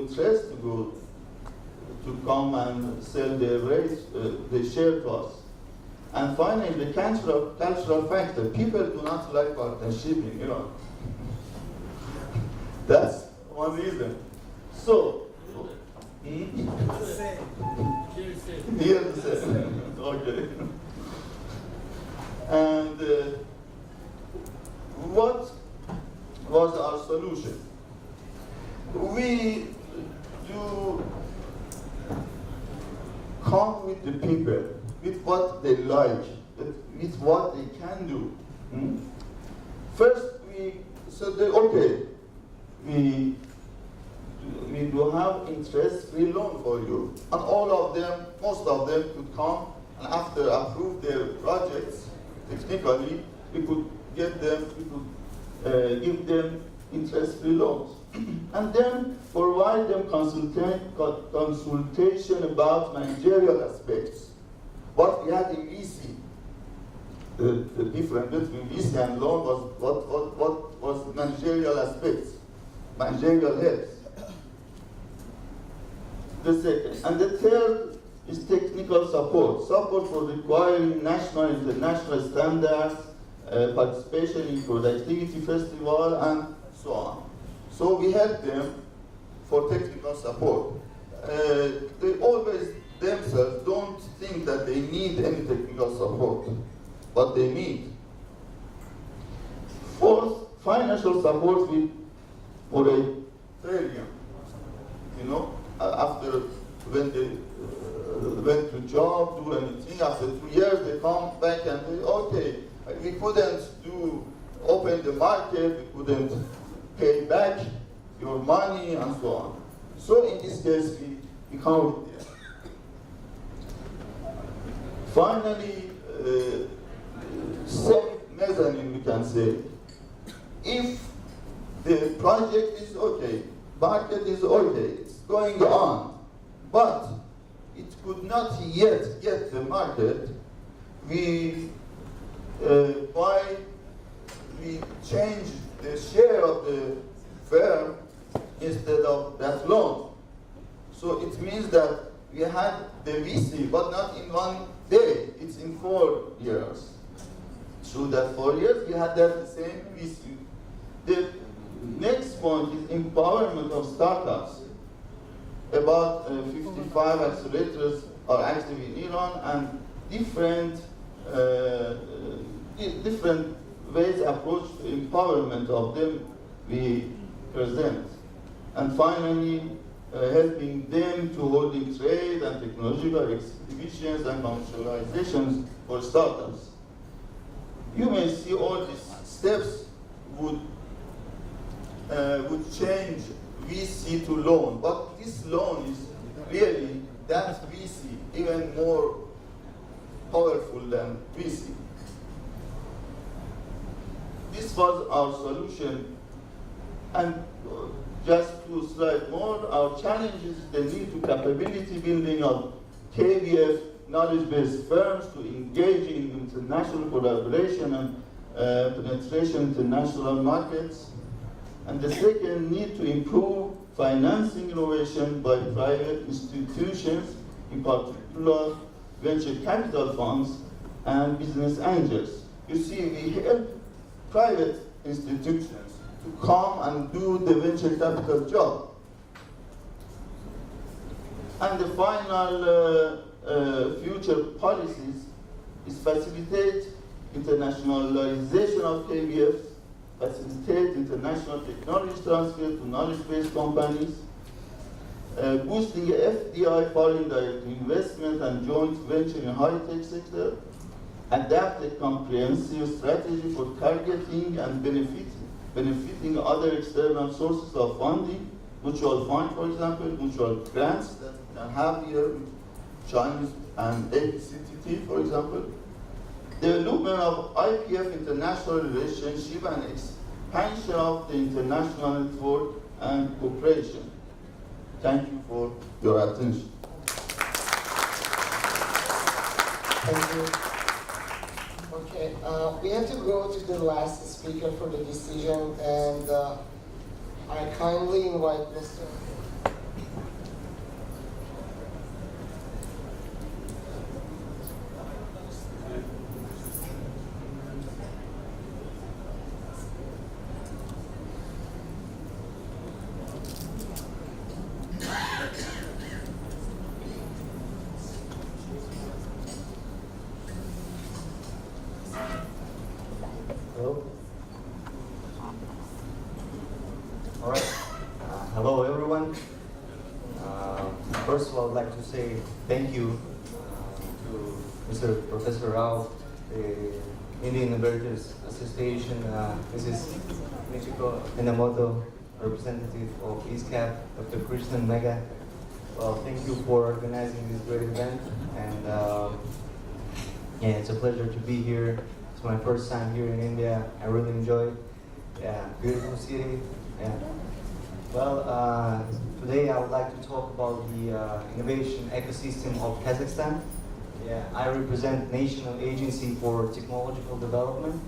interest to come and sell their race, their share to us. And finally, the cultural factor. People do not like partnership in Iran. That's one reason. So, here the same. Okay. And what was our solution? We do come with the people, with what they like, with what they can do. First, we said, okay, we do have interest-free loan for you. And all of them, most of them could come, and after approve their projects, technically, we could get them, we could give them interest-free loans. And then provide them consultation about managerial aspects. What we had in VC, the difference between VC and loan was what was managerial aspects, managerial health. The second. And the third is technical support for requiring national and international standards, participation in productivity festival, and so on. So we help them for technical support. They always themselves don't think that they need any technical support, but they need. Fourth, financial support for a failure. You know, after when they went to job, do anything, after 2 years they come back and say, okay, we couldn't open the market, we couldn't pay back your money, and so on. So in this case, we come with this. Finally, safe mezzanine, we can say. If the project is okay, market is okay, it's going on, but it could not yet get the market, we change the share of the firm instead of that loan. So it means that we had the VC, but not in 1 day, it's in 4 years. Through that 4 years, we had that same VC. The next point is empowerment of startups. About 55 accelerators are active in Iran, and different ways approach to empowerment of them we present. And finally, helping them to holding trade and technological exhibitions and commercializations for startups. You may see all these steps would change VC to loan, but this loan is really that VC, even more powerful than VC. This was our solution, and just to slide more, our challenge is the need to capability building of KBF knowledge-based firms to engage in international collaboration and penetration international markets. And the second, need to improve financing innovation by private institutions, in particular venture capital funds and business angels. You see, we help private institutions to come and do the venture capital job. And the final future policies is facilitate internationalization of KBF, facilitate international technology transfer to knowledge-based companies, boosting FDI, foreign direct investment and joint venture in high-tech sector, adapt a comprehensive strategy for targeting and benefiting other external sources of funding, mutual fund, for example, mutual grants that we can have here with Chinese and ACTT, for example. Development of IIIF international relationship and expansion of the international network and cooperation. Thank you for your attention. Thank you. Okay, we have to go to the last speaker for the decision, and I kindly invite Mr. Hello everyone. First of all, I'd like to say thank you to Mr. Professor Rao, the Indian Emeritus Association. This is Michiko Minamoto, representative of ISCAP, Dr. Krishnan Mega. Well, thank you for organizing this great event, and yeah, it's a pleasure to be here. It's my first time here in India. I really enjoy it. Yeah, beautiful city. Yeah. Well, today I would like to talk about the innovation ecosystem of Kazakhstan. Yeah, I represent National Agency for Technological Development,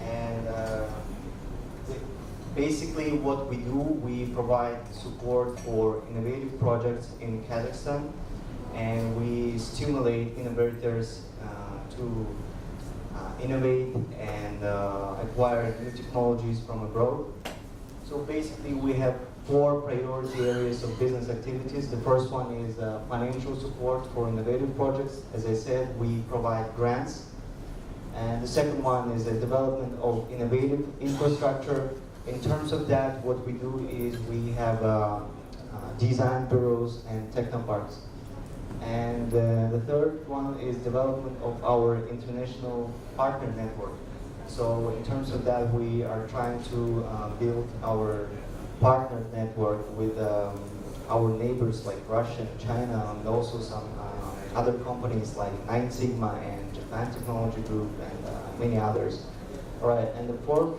and basically what we do, we provide support for innovative projects in Kazakhstan, and we stimulate innovators to innovate and acquire new technologies from abroad. So basically we have 4 priority areas of business activities. The first one is financial support for innovative projects. As I said, we provide grants. And the second one is the development of innovative infrastructure. In terms of that, what we do is we have design bureaus and technoparks. And the third one is development of our international partner network. So in terms of that, we are trying to build our partner network with our neighbors like Russia and China, and also some other companies like 9 Sigma and Japan Technology Group and many others. All right, and the fourth,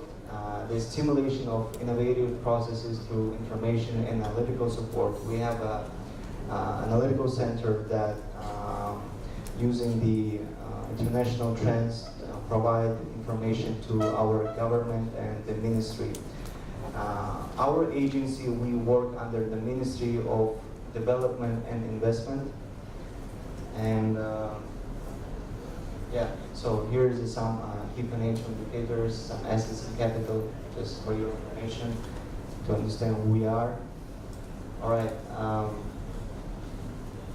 the stimulation of innovative processes through information and analytical support. We have an analytical center that using the international trends provide information to our government and the ministry. Our agency, we work under the Ministry of Development and Investment. And yeah, so here's some key financial indicators, some assets and capital, just for your information to understand who we are. All right.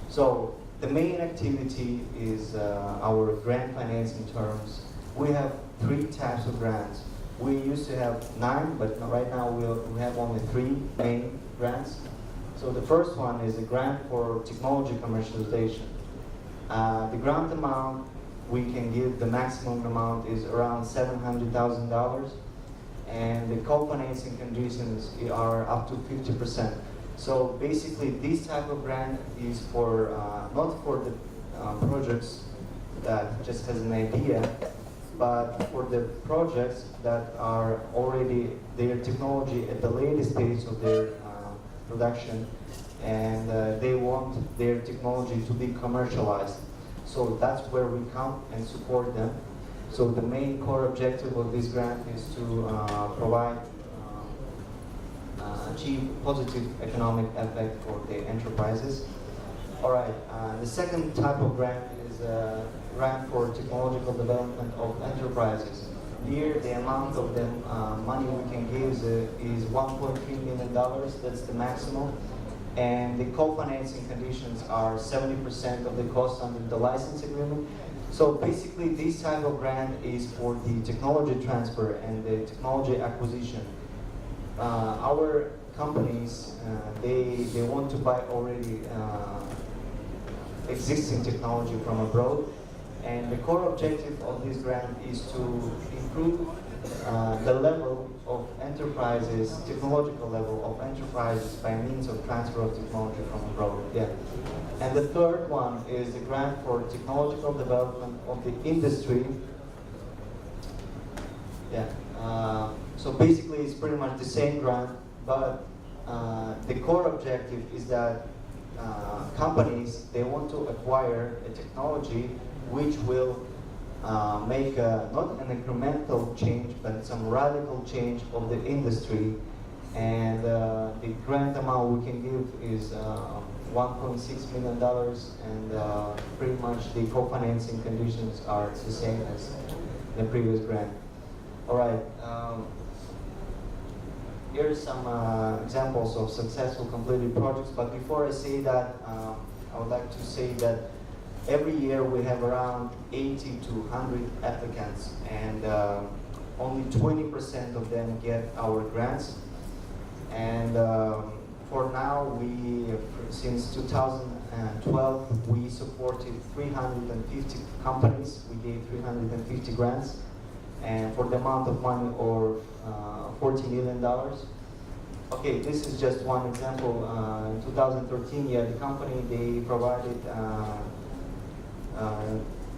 So the main activity is our grant financing terms. We have 3 types of grants. We used to have 9, but right now we have only 3 main grants. So the first one is a grant for technology commercialization. The grant amount we can give, the maximum amount is around $700,000, and the co-financing conditions are up to 50%. So basically, this type of grant is for not for the projects that just has an idea, but for the projects that are already their technology at the latest stage of their production, and they want their technology to be commercialized. So that's where we come and support them. So the main core objective of this grant is to provide achieve positive economic effect for the enterprises. All right, the second type of grant is a grant for technological development of enterprises. Here, the amount of the money we can give is $1.3 million, that's the maximum. And the co-financing conditions are 70% of the cost under the license agreement. So basically, this type of grant is for the technology transfer and the technology acquisition. Our companies, they want to buy already existing technology from abroad, and the core objective of this grant is to improve the level of enterprises, technological level of enterprises by means of transfer of technology from abroad. Yeah. And the third one is the grant for technological development of the industry. Yeah. So basically, it's pretty much the same grant, but the core objective is that companies, they want to acquire a technology which will make not an incremental change, but some radical change of the industry. And the grant amount we can give is $1.6 million, and pretty much the co-financing conditions are the same as the previous grant. All right. Here's some examples of successful completed projects, but before I say that, I would like to say that every year we have around 80 to 100 applicants, and only 20% of them get our grants. And since 2012, we supported 350 companies. We gave 350 grants, and for the amount of money of $40 million. Okay, this is just one example. In 2013, yeah, the company, they provided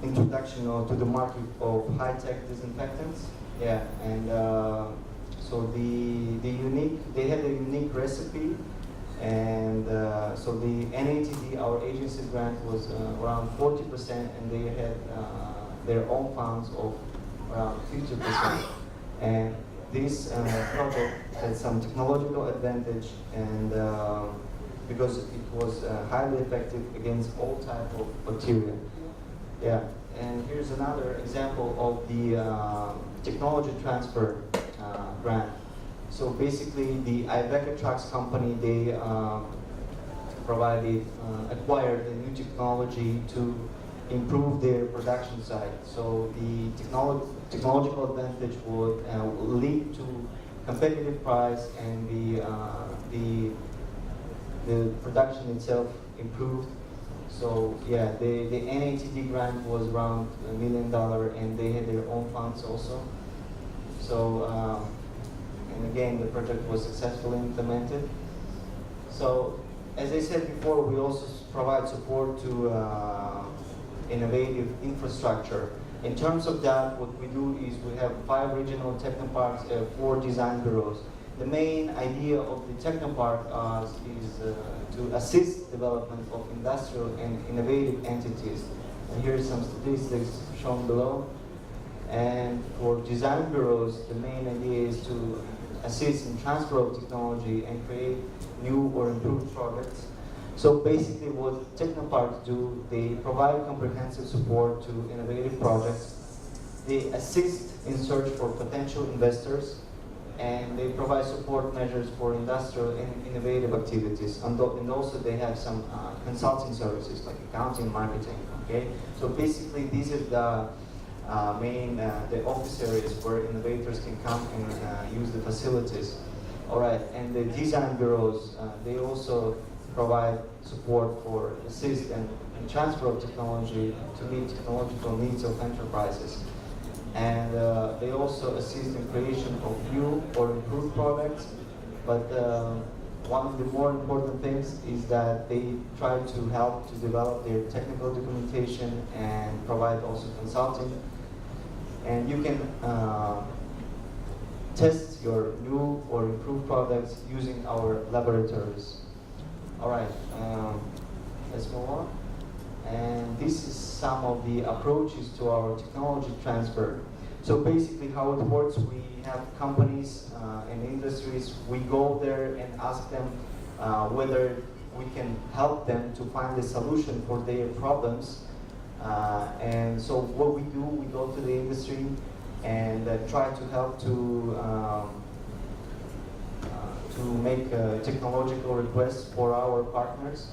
introduction to the market of high-tech disinfectants. Yeah, and so they had a unique recipe, and so the NATD, our agency grant, was around 40%, and they had their own funds of around 50%. And this project had some technological advantage, and because it was highly effective against all type of bacteria. Yeah, and here's another example of the technology transfer grant. So basically, the IIIF trucks company, they acquired a new technology to improve their production side. So the technological advantage would lead to competitive price, and the production itself improved. So yeah, the NATD grant was around $1 million, and they had their own funds also. So and again, the project was successfully implemented. So as I said before, we also provide support to innovative infrastructure. In terms of that, what we do is we have 5 regional technoparks, 4 design bureaus. The main idea of the technopark is to assist development of industrial and innovative entities. And here are some statistics shown below. And for design bureaus, the main idea is to assist in transfer of technology and create new or improved products. So basically what technoparks do, they provide comprehensive support to innovative projects. They assist in search for potential investors, and they provide support measures for industrial and innovative activities. And also they have some consulting services like accounting, marketing, okay? So basically these are the the office areas where innovators can come and use the facilities. All right, and the design bureaus, they also provide support for assist and transfer of technology to meet technological needs of enterprises. And they also assist in creation of new or improved products. But one of the more important things is that they try to help to develop their technical documentation and provide also consulting. And you can test your new or improved products using our laboratories. All right, let's move on. And this is some of the approaches to our technology transfer. So basically how it works, we have companies and industries, we go there and ask them whether we can help them to find a solution for their problems. And so what we do, we go to the industry and try to help to make technological requests for our partners.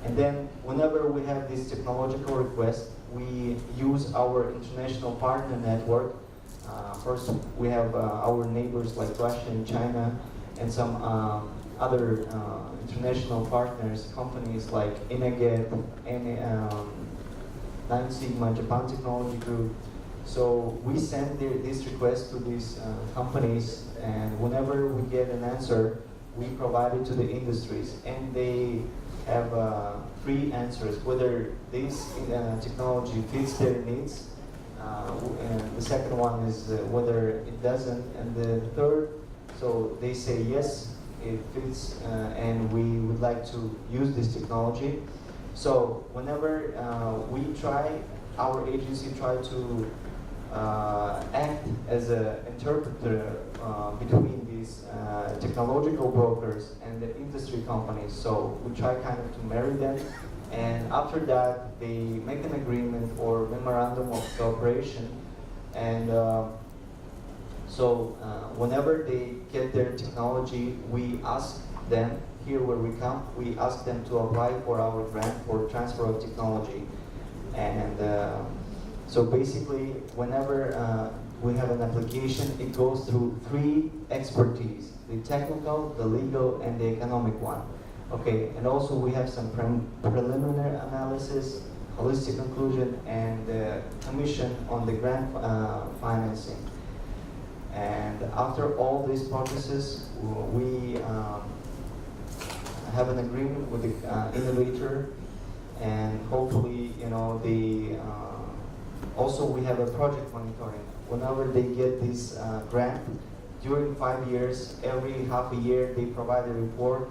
And then whenever we have this technological request, we use our international partner network. First, we have our neighbors like Russia and China, and some other international partners, companies like Inaget, Nine Sigma, Japan Technology Group. So we send this request to these companies, and whenever we get an answer, we provide it to the industries, and they have 3 answers, whether this technology fits their needs, and the second one is whether it doesn't, and the third, so they say yes, it fits, and we would like to use this technology. So whenever our agency try to act as an interpreter between these technological brokers and the industry companies. So we try kind of to marry them, and after that they make an agreement or memorandum of cooperation. And so whenever they get their technology, we ask them, here where we come, we ask them to apply for our grant for transfer of technology. And so basically, whenever we have an application, it goes through 3 expertise: the technical, the legal, and the economic one. Okay, and also we have some preliminary analysis, holistic conclusion, and commission on the grant financing. And after all these processes, we have an agreement with the innovator, and hopefully, also we have a project monitoring. Whenever they get this grant, during 5 years, every half a year, they provide a report.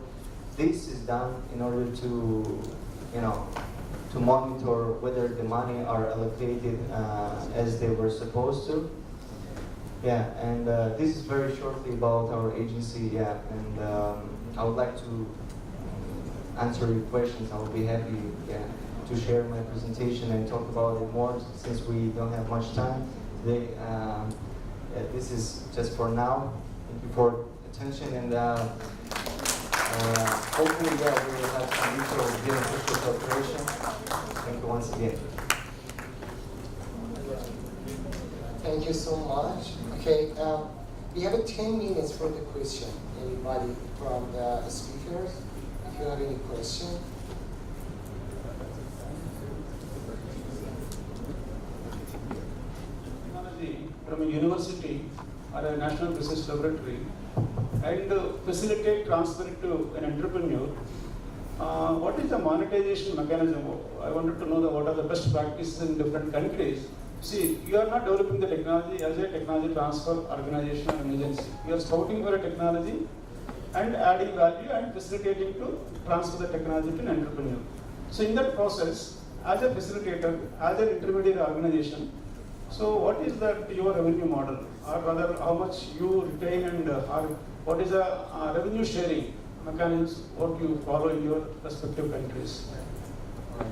This is done in order to, to monitor whether the money are allocated as they were supposed to. Yeah, and this is very shortly about our agency. Yeah, and I would like to answer your questions. I will be happy to share my presentation and talk about it more since we don't have much time today. This is just for now. Thank you for attention, and hopefully, we will have some mutual beneficial cooperation. Thank you once again. Thank you so much. Okay, we have 10 minutes for the question. Anybody from the speakers? If you have any question. Technology from a university or a national research laboratory and facilitate transfer it to an entrepreneur. What is the monetization mechanism? I wanted to know what are the best practices in different countries. See, you are not developing the technology as a technology transfer organization or an agency. You are scouting for a technology and adding value and facilitating to transfer the technology to an entrepreneur. So in that process, as a facilitator, as an intermediate organization, so what is that your revenue model, or rather how much you retain, and what is the revenue sharing mechanisms what you follow in your respective countries?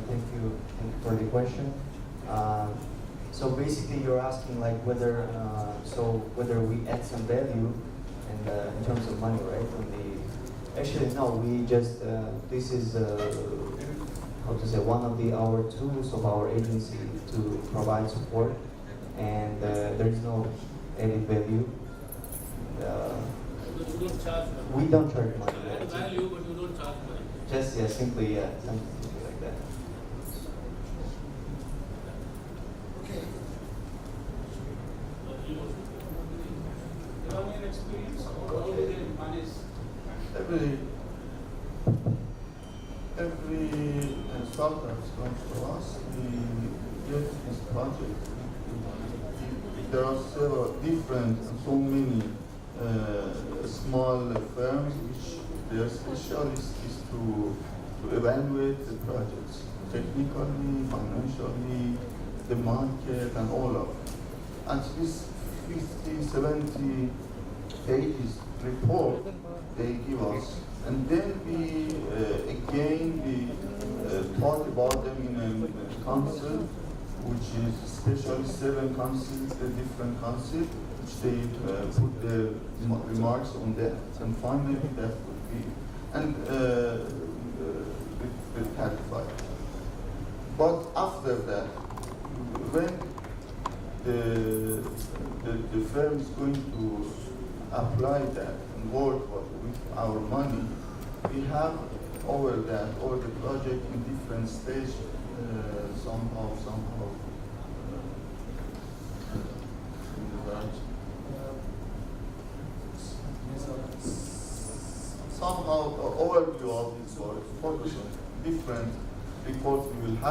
Thank you for the question. So basically, you're asking like whether whether we add some value and in terms of money, right? Actually, no. We just this is how to say, one of our tools of our agency to provide support, and there is no added value. But you don't charge money. We don't charge money. Add value, but you don't charge money. Just simply something like that. Okay. Iranian experience, how do they manage? Every startup comes to us, we get this project. There are several different, so many small firms which their specialist is to evaluate the projects technically, financially, the market, and all of it. And this 50, 70 pages report they give us, and then we talk about them in a council, which is especially 7 councils, the different councils, which they put their remarks on that, and finally that would be, and with clarified. But after that, when the firm is going to apply that and work with our money, we have over the project in different stages, somehow. Somehow, overview of this work, focus on different reports we will have.